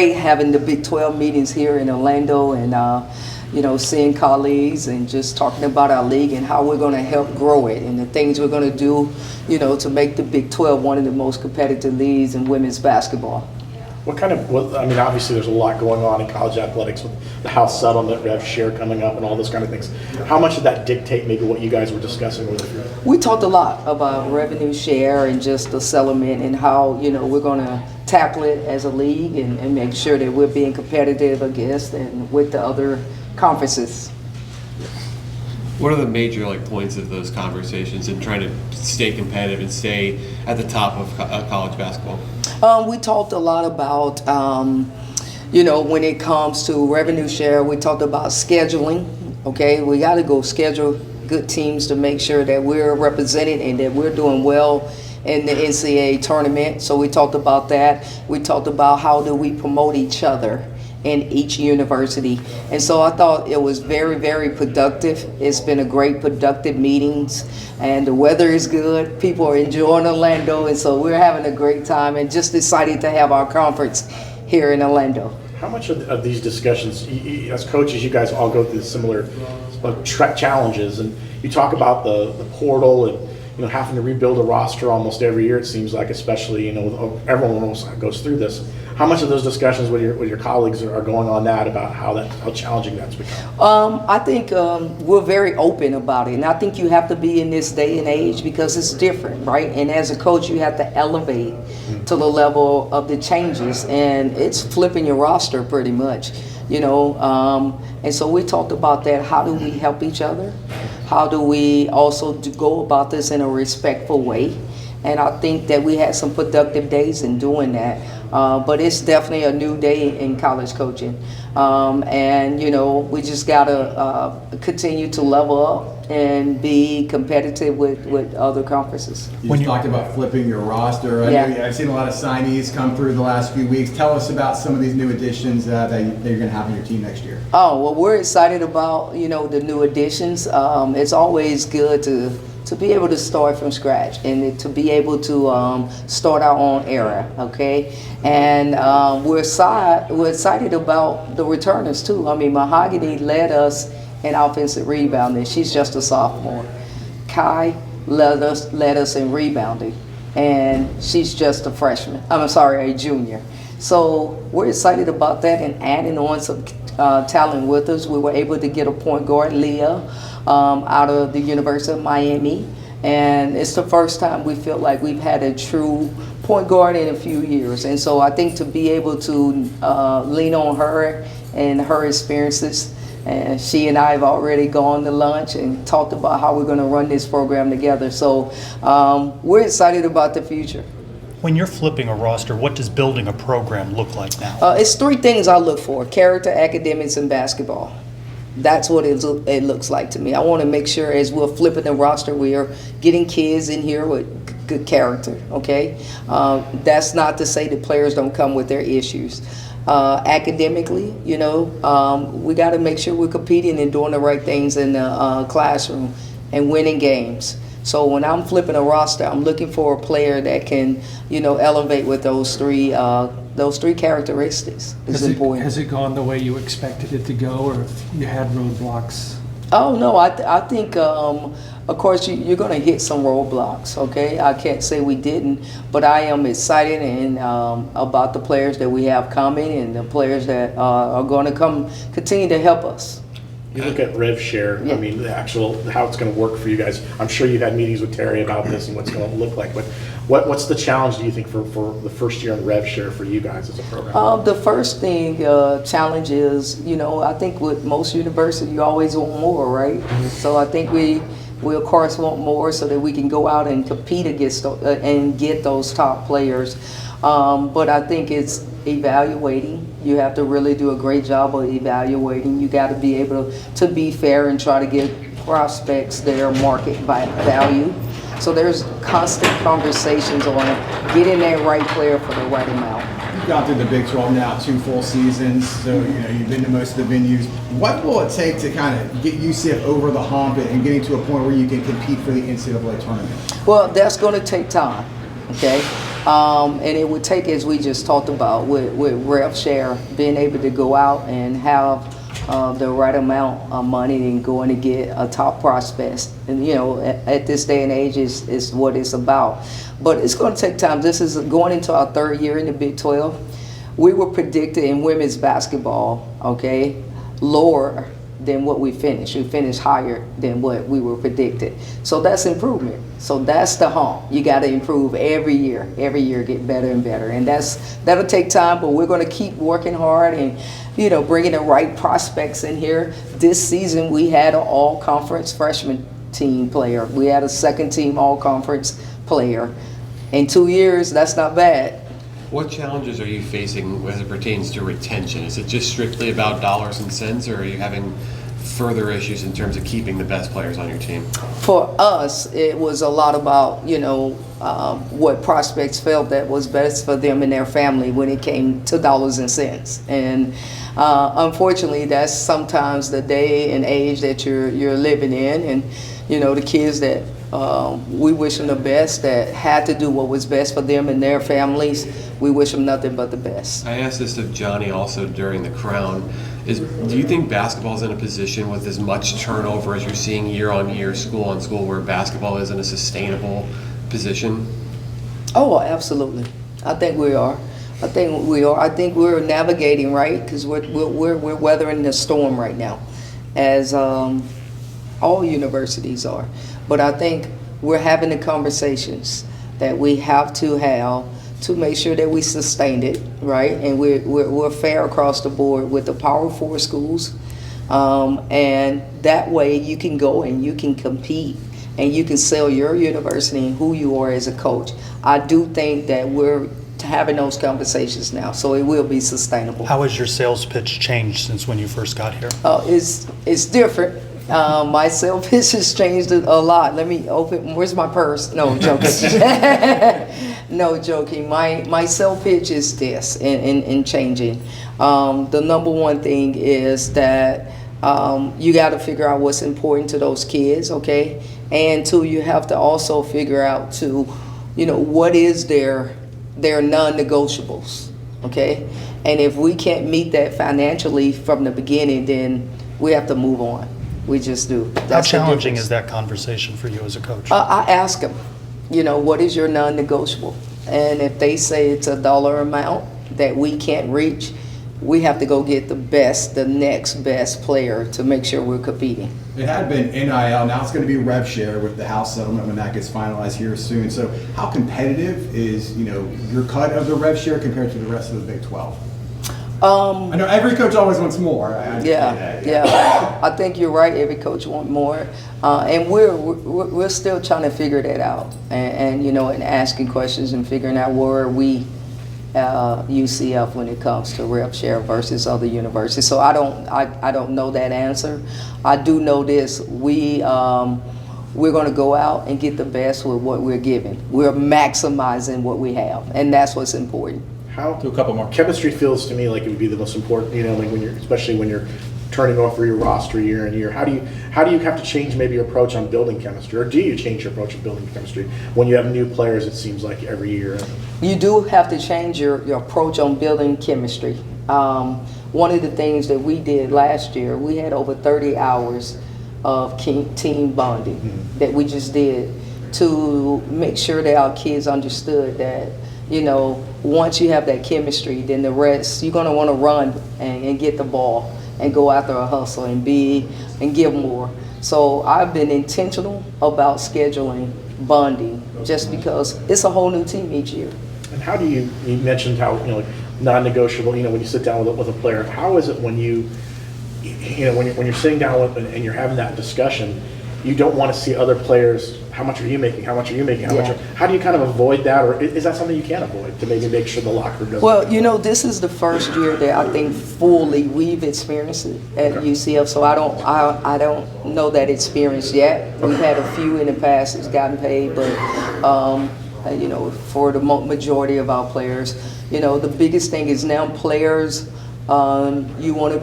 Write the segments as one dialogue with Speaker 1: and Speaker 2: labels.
Speaker 1: great having the Big 12 meetings here in Orlando and, seeing colleagues and just talking about our league and how we're going to help grow it and the things we're going to do, to make the Big 12 one of the most competitive leagues in women's basketball.
Speaker 2: Obviously there's a lot going on in college athletics with the House settlement, rev share coming up and all those kind of things. How much did that dictate maybe what you guys were discussing with it?
Speaker 1: We talked a lot about revenue share and just the settlement and how, we're going to tackle it as a league and make sure that we're being competitive against and with the other conferences.
Speaker 3: What are the major points of those conversations and trying to stay competitive and stay at the top of college basketball?
Speaker 1: We talked a lot about, when it comes to revenue share, we talked about scheduling. Okay, we got to go schedule good teams to make sure that we're represented and that we're doing well in the NCAA tournament. So we talked about that. We talked about how do we promote each other in each university. And so I thought it was very, very productive. It's been a great productive meetings and the weather is good. People are enjoying Orlando and so we're having a great time and just excited to have our conference here in Orlando.
Speaker 2: How much of these discussions, as coaches, you guys all go through similar challenges and you talk about the portal and having to rebuild a roster almost every year, it seems like, especially, everyone almost goes through this. How much of those discussions with your colleagues are going on that about how challenging that's become?
Speaker 1: I think we're very open about it, and I think you have to be in this day and age because it's different, right? And as a coach, you have to elevate to the level of the changes, and it's flipping your roster pretty much, And so we talked about that. How do we help each other? How do we also go about this in a respectful way? And I think that we had some productive days in doing that. But it's definitely a new day in college coaching. We just got to continue to level up and be competitive with other conferences.
Speaker 4: You talked about flipping your roster. I've seen a lot of signees come through the last few weeks. Tell us about some of these new additions that you're going to have on your team next year.
Speaker 1: Oh, well, we're excited about, the new additions. It's always good to be able to start from scratch and to be able to start our own era, okay? And we're excited about the returners too. Mahogany led us in offensive rebounding. She's just a sophomore. Kai led us in rebounding, and she's just a junior. So we're excited about that and adding on some talent with us. We were able to get a point guard, Leah, out of the University of Miami, and it's the first time we feel like we've had a true point guard in a few years. And so I think to be able to lean on her and her experiences, and she and I have already gone to lunch and talked about how we're going to run this program together. So we're excited about the future.
Speaker 5: When you're flipping a roster, what does building a program look like now?
Speaker 1: It's three things I look for: character, academics, and basketball. That's what it looks like to me. I want to make sure as we're flipping the roster, we are getting kids in here with good character, okay? That's not to say that players don't come with their issues. Academically, we got to make sure we're competing and doing the right things in the classroom and winning games. So when I'm flipping a roster, I'm looking for a player that can, elevate with those three characteristics. Is important.
Speaker 6: Has it gone the way you expected it to go, or if you had roadblocks?
Speaker 1: Oh no, I think of course you're going to hit some roadblocks. Okay, I can't say we didn't, but I am excited and about the players that we have coming and the players that are going to continue to help us.
Speaker 2: You look at rev share,
Speaker 1: Yeah.
Speaker 2: how it's going to work for you guys. I'm sure you've had meetings with Terry about this and what's going to look like, but what's the challenge, do you think, for the first year in rev share for you guys as a program?
Speaker 1: The first thing, challenge is, I think with most universities, you always want more, right? Mm-hmm. So I think we of course want more so that we can go out and compete against and get those top players. But I think it's evaluating. You have to really do a great job of evaluating. You got to be able to be fair and try to give prospects their market value. So there's constant conversations on getting that right player for the right amount.
Speaker 4: You've gone through the Big 12 now, 2 full seasons, so you've been to most of the venues. What will it take to kind of get UCF over the hump and getting to a point where you can compete for the NCAA tournament?
Speaker 1: Well, that's going to take time, okay? And it would take, as we just talked about, with rev share, being able to go out and have the right amount of money and going to get a top prospect. And at this day and age is what it's about. But it's going to take time. This is going into our third year in the Big 12. We were predicted in women's basketball, okay, lower than what we finished. We finished higher than what we were predicted. So that's improvement. So that's the hump. You got to improve every year. Every year get better and better. And that'll take time, but we're going to keep working hard and bringing the right prospects in here. This season we had an all-conference freshman team player. We had a second-team all-conference player. In 2 years, that's not bad.
Speaker 3: What challenges are you facing as it pertains to retention? Is it just strictly about dollars and cents, or are you having further issues in terms of keeping the best players on your team?
Speaker 1: For us, it was a lot about, what prospects felt that was best for them and their family when it came to dollars and cents. And unfortunately, that's sometimes the day and age that you're living in. And, the kids that we wish them the best, that had to do what was best for them and their families, we wish them nothing but the best.
Speaker 3: I asked this of Johnny also during the Crown. Do you think basketball is in a position with as much turnover as you're seeing year on year, school on school, where basketball is in a sustainable position?
Speaker 1: Oh, absolutely. I think we are. I think we're navigating, right, because we're weathering the storm right now, as all universities are. But I think we're having the conversations that we have to have to make sure that we sustain it, right? And we're fair across the board with the Power 4 schools. And that way you can go and you can compete and you can sell your university and who you are as a coach. I do think that we're having those conversations now, so it will be sustainable.
Speaker 5: How has your sales pitch changed since when you first got here?
Speaker 1: It's different. My sales pitch has changed a lot. Let me open. Where's my purse? No, joking. No, joking. My sales pitch is this in changing. The number one thing is that you got to figure out what's important to those kids, okay? And two, you have to also figure out what is their non-negotiables, okay? And if we can't meet that financially from the beginning, then we have to move on. We just do.
Speaker 5: How challenging is that conversation for you as a coach?
Speaker 1: I ask them, what is your non-negotiable? And if they say it's a dollar amount that we can't reach, we have to go get the next best player to make sure we're competing.
Speaker 4: It had been NIL, now it's going to be rev share with the House settlement when that gets finalized here soon. So how competitive is, your cut of the rev share compared to the rest of the Big 12? I know every coach always wants more.
Speaker 1: Yeah. I think you're right. Every coach wants more, and we're still trying to figure that out, and asking questions and figuring out where we UCF when it comes to rev share versus other universities. So I don't know that answer. I do know this: we're going to go out and get the best with what we're given. We're maximizing what we have, and that's what's important.
Speaker 4: Do a couple more.
Speaker 2: Chemistry feels to me like it would be the most important, like especially when you're turning over your roster year in year. How do you have to change maybe your approach on building chemistry, or do you change your approach on building chemistry when you have new players? It seems like every year.
Speaker 1: You do have to change your approach on building chemistry. One of the things that we did last year, we had over 30 hours of team bonding that we just did to make sure that our kids understood that, once you have that chemistry, then the rest, you're going to want to run and get the ball and go after a hustle and give more. So I've been intentional about scheduling bonding just because it's a whole new team each year.
Speaker 2: And how do you mentioned how, non-negotiable, when you sit down with a player, how is it when when you're sitting down and you're having that discussion, you don't want to see other players, how much are you making, how much are you making, how do you kind of avoid that, or is that something you can't avoid to maybe make sure the locker room doesn't?
Speaker 1: Well, this is the first year that I think fully we've experienced it at UCF, so I don't know that experience yet. We've had a few in the past that's gotten paid, but for the majority of our players, the biggest thing is now players, you want to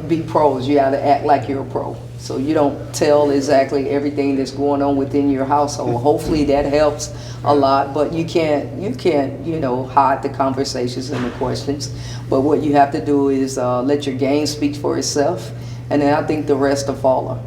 Speaker 1: be pros, you got to act like you're a pro. So you don't tell exactly everything that's going on within your household. Hopefully that helps a lot, but you can't, hide the conversations and the questions. But what you have to do is let your game speak for itself, and then I think the rest will follow.